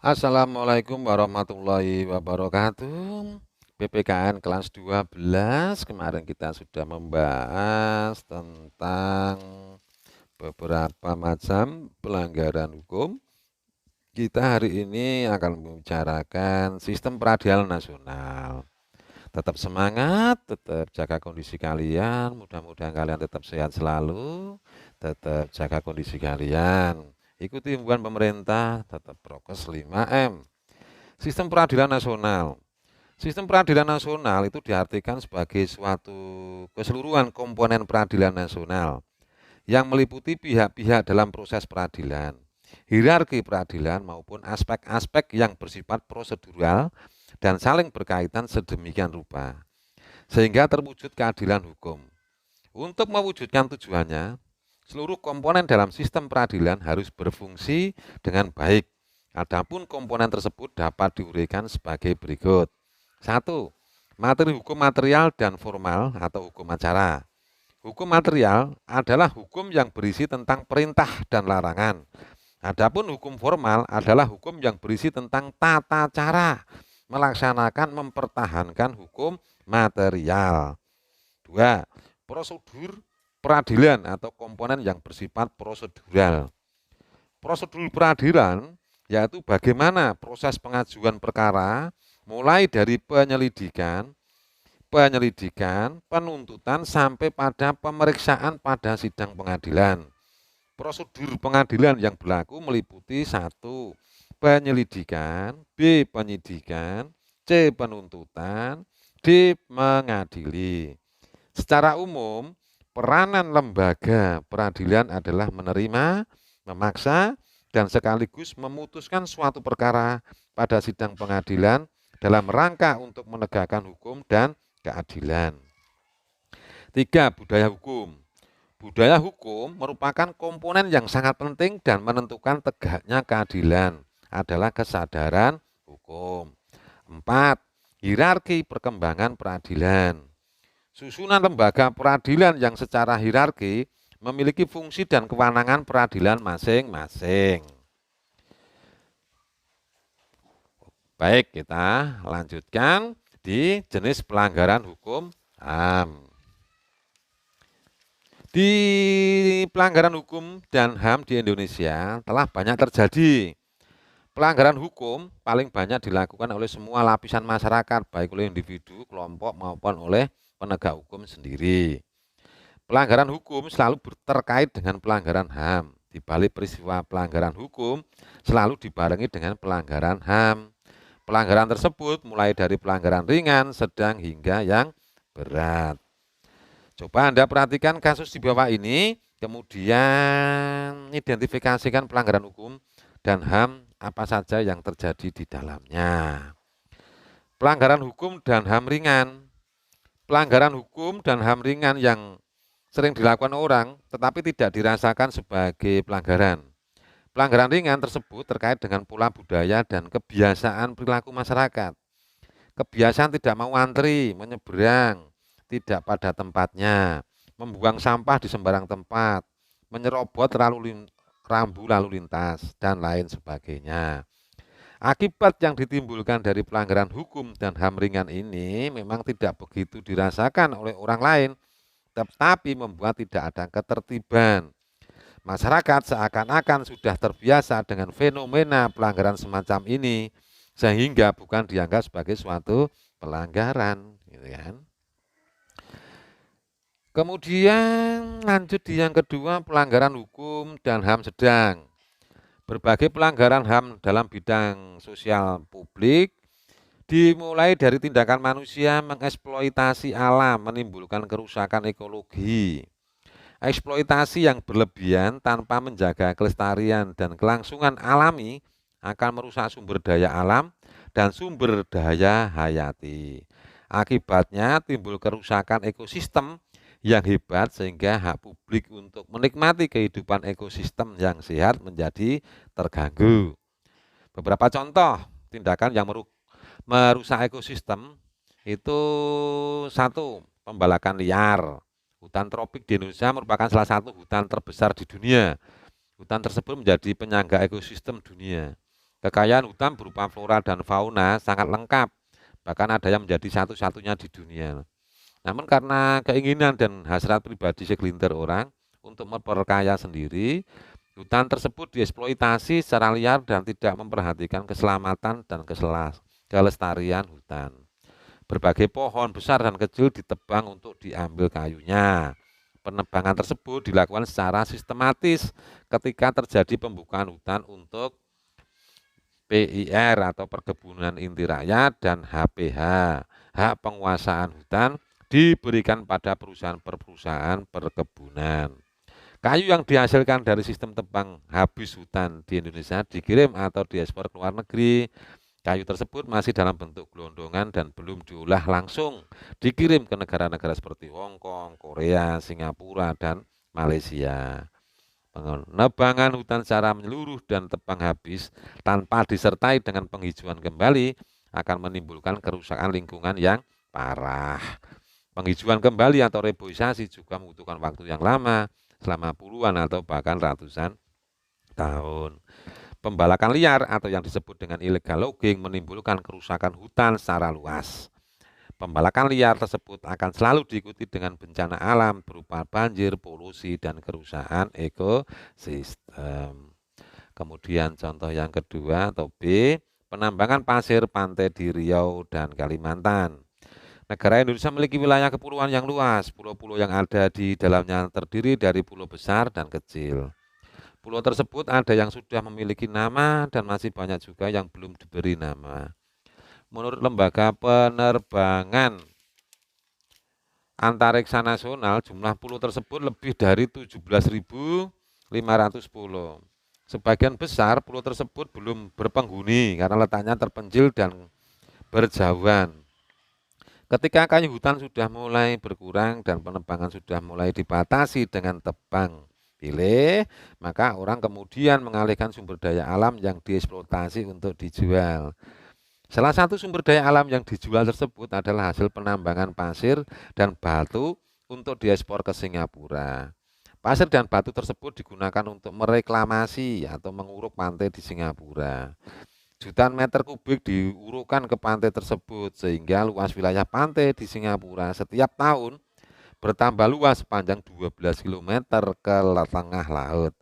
Assalamualaikum warahmatullahi wabarakatuh. PPKN kelas 12 kemarin kita sudah membahas tentang beberapa macam pelanggaran hukum. Kita hari ini akan membicarakan sistem peradilan nasional. Tetap semangat, tetap jaga kondisi kalian. Mudah-mudahan kalian tetap sehat selalu, tetap jaga kondisi kalian. Ikuti himbauan pemerintah, tetap prokes 5M. Sistem peradilan nasional. Sistem peradilan nasional itu diartikan sebagai suatu keseluruhan komponen peradilan nasional yang meliputi pihak-pihak dalam proses peradilan, hierarki peradilan maupun aspek-aspek yang bersifat prosedural dan saling berkaitan sedemikian rupa, sehingga terwujud keadilan hukum. Untuk mewujudkan tujuannya, seluruh komponen dalam sistem peradilan harus berfungsi dengan baik. Adapun komponen tersebut dapat diuraikan sebagai berikut. 1. Materi hukum material dan formal atau hukum acara. Hukum material adalah hukum yang berisi tentang perintah dan larangan. Adapun hukum formal adalah hukum yang berisi tentang tata cara melaksanakan mempertahankan hukum material. 2. Prosedur peradilan atau komponen yang bersifat prosedural. Prosedur peradilan yaitu bagaimana proses pengajuan perkara mulai dari penyelidikan, penuntutan sampai pada pemeriksaan pada sidang pengadilan. Prosedur pengadilan yang berlaku meliputi 1. Penyelidikan, B. Penyidikan, C. Penuntutan, D. Mengadili. Secara umum, peranan lembaga peradilan adalah menerima, memaksa, dan sekaligus memutuskan suatu perkara pada sidang pengadilan dalam rangka untuk menegakkan hukum dan keadilan. 3. Budaya hukum. Budaya hukum merupakan komponen yang sangat penting dan menentukan tegaknya keadilan adalah kesadaran hukum. 4. Hierarki perkembangan peradilan. Susunan lembaga peradilan yang secara hierarki memiliki fungsi dan kewenangan peradilan masing-masing. Baik, kita lanjutkan di jenis pelanggaran hukum HAM. Di pelanggaran hukum dan HAM di Indonesia telah banyak terjadi. Pelanggaran hukum paling banyak dilakukan oleh semua lapisan masyarakat, baik oleh individu, kelompok maupun oleh penegak hukum sendiri. Pelanggaran hukum selalu terkait dengan pelanggaran HAM. Di balik peristiwa pelanggaran hukum selalu dibarengi dengan pelanggaran HAM. Pelanggaran tersebut mulai dari pelanggaran ringan, sedang hingga yang berat. Coba Anda perhatikan kasus di bawah ini, kemudian identifikasikan pelanggaran hukum dan HAM apa saja yang terjadi di dalamnya. Pelanggaran hukum dan HAM ringan. Pelanggaran hukum dan HAM ringan yang sering dilakukan orang tetapi tidak dirasakan sebagai pelanggaran. Pelanggaran ringan tersebut terkait dengan pola budaya dan kebiasaan perilaku masyarakat. Kebiasaan tidak mau antri, menyeberang, tidak pada tempatnya, membuang sampah di sembarang tempat, menyerobot rambu lalu lintas, dan lain sebagainya. Akibat yang ditimbulkan dari pelanggaran hukum dan HAM ringan ini memang tidak begitu dirasakan oleh orang lain, tetapi membuat tidak ada ketertiban. Masyarakat seakan-akan sudah terbiasa dengan fenomena pelanggaran semacam ini, sehingga bukan dianggap sebagai suatu pelanggaran, gitu kan. Kemudian lanjut di yang kedua, pelanggaran hukum dan HAM sedang. Berbagai pelanggaran HAM dalam bidang sosial publik dimulai dari tindakan manusia mengeksploitasi alam, menimbulkan kerusakan ekologi. Eksploitasi yang berlebihan tanpa menjaga kelestarian dan kelangsungan alami akan merusak sumber daya alam dan sumber daya hayati. Akibatnya timbul kerusakan ekosistem yang hebat sehingga hak publik untuk menikmati kehidupan ekosistem yang sehat menjadi terganggu. Beberapa contoh tindakan yang merusak ekosistem itu: 1. Pembalakan liar. Hutan tropik di Indonesia merupakan salah satu hutan terbesar di dunia. Hutan tersebut menjadi penyangga ekosistem dunia. Kekayaan hutan berupa flora dan fauna sangat lengkap, bahkan ada yang menjadi satu-satunya di dunia. Namun karena keinginan dan hasrat pribadi segelintir orang untuk memperkaya sendiri, hutan tersebut dieksploitasi secara liar dan tidak memperhatikan keselamatan dan kelestarian hutan. Berbagai pohon besar dan kecil ditebang untuk diambil kayunya. Penebangan tersebut dilakukan secara sistematis ketika terjadi pembukaan hutan untuk PIR atau Perkebunan Inti Rakyat dan HPH, hak penguasaan hutan, diberikan pada perusahaan perkebunan. Kayu yang dihasilkan dari sistem tebang habis hutan di Indonesia dikirim atau diekspor ke luar negeri. Kayu tersebut masih dalam bentuk gelondongan dan belum diolah langsung, dikirim ke negara-negara seperti Hong Kong, Korea, Singapura, dan Malaysia. Penebangan hutan secara menyeluruh dan tebang habis tanpa disertai dengan penghijauan kembali akan menimbulkan kerusakan lingkungan yang parah. Penghijauan kembali atau reboisasi juga membutuhkan waktu yang lama, selama puluhan atau bahkan ratusan tahun. Pembalakan liar atau yang disebut dengan illegal logging menimbulkan kerusakan hutan secara luas. Pembalakan liar tersebut akan selalu diikuti dengan bencana alam berupa banjir, polusi, dan kerusakan ekosistem. Kemudian contoh yang kedua atau B, penambangan pasir pantai di Riau dan Kalimantan. Negara Indonesia memiliki wilayah kepulauan yang luas. Pulau-pulau yang ada di dalamnya terdiri dari pulau besar dan kecil. Pulau tersebut ada yang sudah memiliki nama dan masih banyak juga yang belum diberi nama. Menurut Lembaga Penerbangan Antariksa Nasional, jumlah pulau tersebut lebih dari 17.500 pulau. Sebagian besar pulau tersebut belum berpenghuni karena letaknya terpencil dan berjauhan. Ketika kayu hutan sudah mulai berkurang dan penebangan sudah mulai dibatasi dengan tebang pilih, maka orang kemudian mengalihkan sumber daya alam yang dieksploitasi untuk dijual. Salah satu sumber daya alam yang dijual tersebut adalah hasil penambangan pasir dan batu untuk diekspor ke Singapura. Pasir dan batu tersebut digunakan untuk mereklamasi atau menguruk pantai di Singapura. Jutaan meter kubik diurukkan ke pantai tersebut sehingga luas wilayah pantai di Singapura setiap tahun bertambah luas sepanjang 12 km ke tengah laut.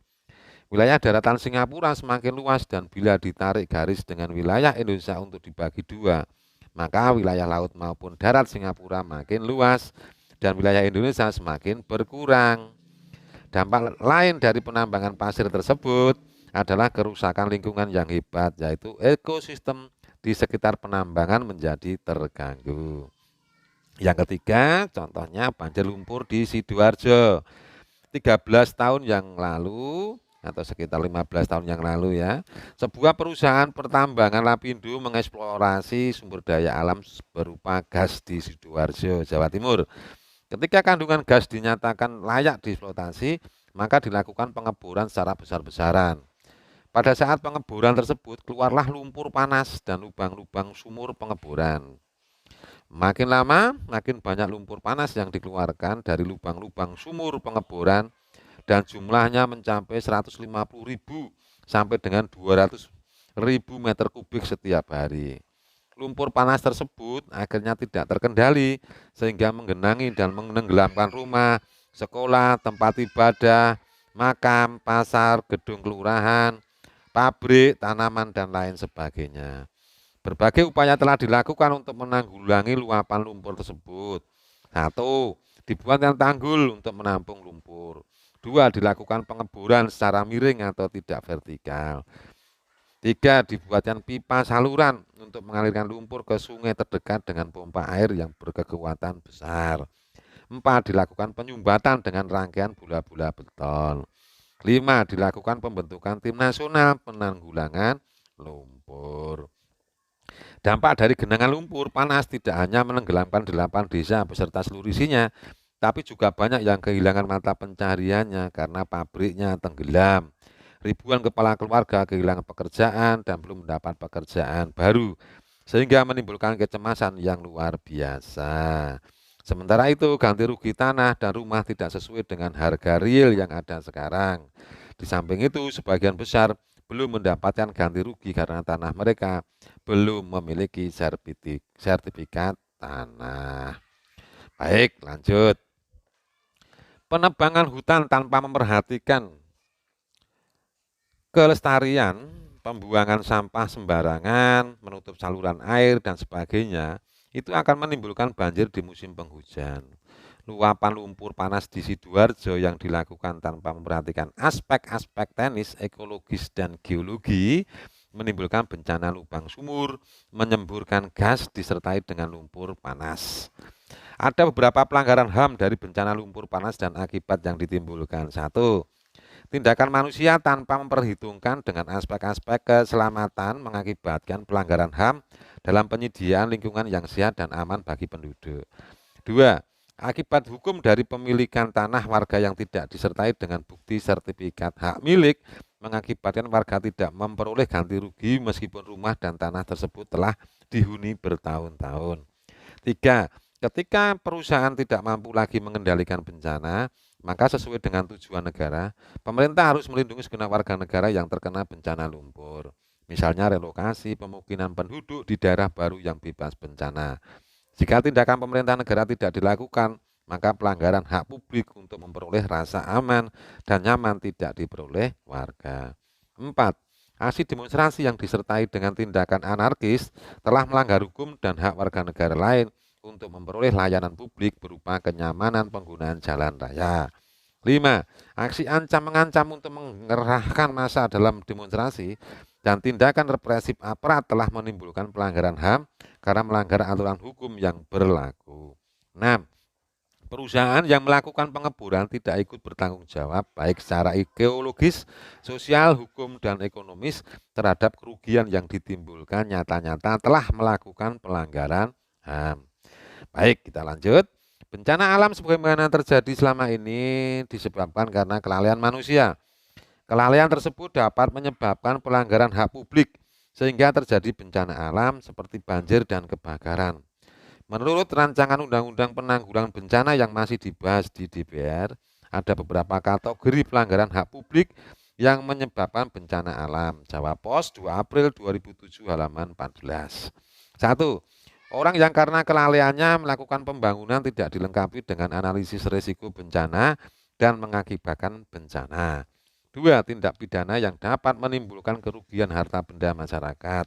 Wilayah daratan Singapura semakin luas dan bila ditarik garis dengan wilayah Indonesia untuk dibagi dua, maka wilayah laut maupun darat Singapura makin luas dan wilayah Indonesia semakin berkurang. Dampak lain dari penambangan pasir tersebut adalah kerusakan lingkungan yang hebat, yaitu ekosistem di sekitar penambangan menjadi terganggu. Yang ketiga, contohnya banjir lumpur di Sidoarjo. 13 tahun yang lalu atau sekitar 15 tahun yang lalu ya, sebuah perusahaan pertambangan Lapindo mengeksplorasi sumber daya alam berupa gas di Sidoarjo, Jawa Timur. Ketika kandungan gas dinyatakan layak dieksploitasi, maka dilakukan pengeboran secara besar-besaran. Pada saat pengeboran tersebut, keluarlah lumpur panas dan lubang-lubang sumur pengeboran. Makin lama, makin banyak lumpur panas yang dikeluarkan dari lubang-lubang sumur pengeboran dan jumlahnya mencapai 150.000 sampai dengan 200.000 meter kubik setiap hari. Lumpur panas tersebut akhirnya tidak terkendali sehingga menggenangi dan menenggelamkan rumah, sekolah, tempat ibadah, makam, pasar, gedung kelurahan, pabrik, tanaman, dan lain sebagainya. Berbagai upaya telah dilakukan untuk menanggulangi luapan lumpur tersebut. 1. Dibuatkan tanggul untuk menampung lumpur. 2. Dilakukan pengeboran secara miring atau tidak vertikal. 3. Dibuatkan pipa saluran untuk mengalirkan lumpur ke sungai terdekat dengan pompa air yang berkekuatan besar. 4. Dilakukan penyumbatan dengan rangkaian bola-bola beton. 5. Dilakukan pembentukan tim nasional penanggulangan lumpur. Dampak dari genangan lumpur panas tidak hanya menenggelamkan 8 desa beserta seluruh isinya, tapi juga banyak yang kehilangan mata pencahariannya karena pabriknya tenggelam. Ribuan kepala keluarga kehilangan pekerjaan dan belum mendapat pekerjaan baru, sehingga menimbulkan kecemasan yang luar biasa. Sementara itu, ganti rugi tanah dan rumah tidak sesuai dengan harga real yang ada sekarang. Di samping itu, sebagian besar belum mendapatkan ganti rugi karena tanah mereka belum memiliki sertifikat tanah. Baik, lanjut. Penebangan hutan tanpa memperhatikan kelestarian, pembuangan sampah sembarangan, menutup saluran air, dan sebagainya, itu akan menimbulkan banjir di musim penghujan. Luapan lumpur panas di Sidoarjo yang dilakukan tanpa memperhatikan aspek-aspek teknis, ekologis, dan geologi menimbulkan bencana lubang sumur, menyemburkan gas disertai dengan lumpur panas. Ada beberapa pelanggaran HAM dari bencana lumpur panas dan akibat yang ditimbulkan. 1. Tindakan manusia tanpa memperhitungkan dengan aspek-aspek keselamatan mengakibatkan pelanggaran HAM dalam penyediaan lingkungan yang sehat dan aman bagi penduduk. 2. Akibat hukum dari pemilikan tanah warga yang tidak disertai dengan bukti sertifikat hak milik mengakibatkan warga tidak memperoleh ganti rugi meskipun rumah dan tanah tersebut telah dihuni bertahun-tahun. 3. Ketika perusahaan tidak mampu lagi mengendalikan bencana, maka sesuai dengan tujuan negara, pemerintah harus melindungi segenap warga negara yang terkena bencana lumpur. Misalnya relokasi pemukiman penduduk di daerah baru yang bebas bencana. Jika tindakan pemerintah negara tidak dilakukan, maka pelanggaran hak publik untuk memperoleh rasa aman dan nyaman tidak diperoleh warga. 4. Aksi demonstrasi yang disertai dengan tindakan anarkis telah melanggar hukum dan hak warga negara lain untuk memperoleh layanan publik berupa kenyamanan penggunaan jalan raya. 5. Aksi ancam-mengancam untuk mengerahkan massa dalam demonstrasi dan tindakan represif aparat telah menimbulkan pelanggaran HAM karena melanggar aturan hukum yang berlaku. 6. Perusahaan yang melakukan pengeboran tidak ikut bertanggung jawab baik secara geologis, sosial, hukum, dan ekonomis terhadap kerugian yang ditimbulkan nyata-nyata telah melakukan pelanggaran HAM. Baik, kita lanjut. Bencana alam sebagaimana terjadi selama ini disebabkan karena kelalaian manusia. Kelalaian tersebut dapat menyebabkan pelanggaran hak publik sehingga terjadi bencana alam seperti banjir dan kebakaran. Menurut rancangan Undang-Undang Penanggulangan Bencana yang masih dibahas di DPR, ada beberapa kategori pelanggaran hak publik yang menyebabkan bencana alam. Jawa Pos 2 April 2007 halaman 14. 1. Orang yang karena kelalaiannya melakukan pembangunan tidak dilengkapi dengan analisis risiko bencana dan mengakibatkan bencana. 2. Tindak pidana yang dapat menimbulkan kerugian harta benda masyarakat.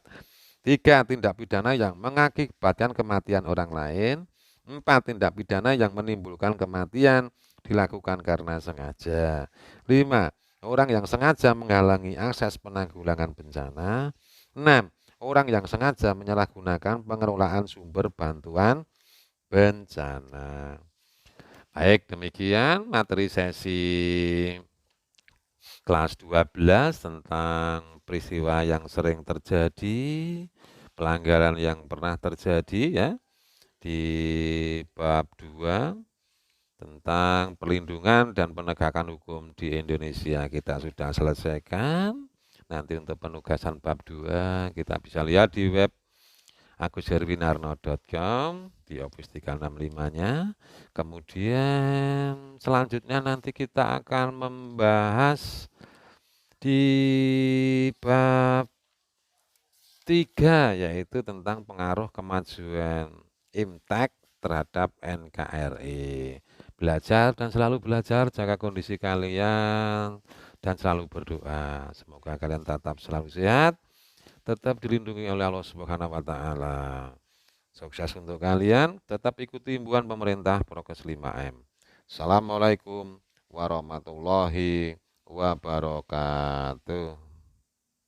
3. Tindak pidana yang mengakibatkan kematian orang lain. 4. Tindak pidana yang menimbulkan kematian dilakukan karena sengaja. 5. Orang yang sengaja menghalangi akses penanggulangan bencana. 6. Orang yang sengaja menyalahgunakan pengelolaan sumber bantuan bencana. Baik, demikian materi sesi kelas 12 tentang peristiwa yang sering terjadi, pelanggaran yang pernah terjadi ya di bab 2 tentang perlindungan dan penegakan hukum di Indonesia kita sudah selesaikan. Nanti untuk penugasan bab 2 kita bisa lihat di web agusherwinarno.com di Opus 365-nya. Kemudian selanjutnya nanti kita akan membahas di bab 3 yaitu tentang pengaruh kemajuan IMTEK terhadap NKRI. Belajar dan selalu belajar, jaga kondisi kalian dan selalu berdoa. Semoga kalian tetap selalu sehat, tetap dilindungi oleh Allah Subhanahu wa taala. Sukses untuk kalian, tetap ikuti himbauan pemerintah Prokes 5M. Assalamualaikum warahmatullahi wabarakatuh.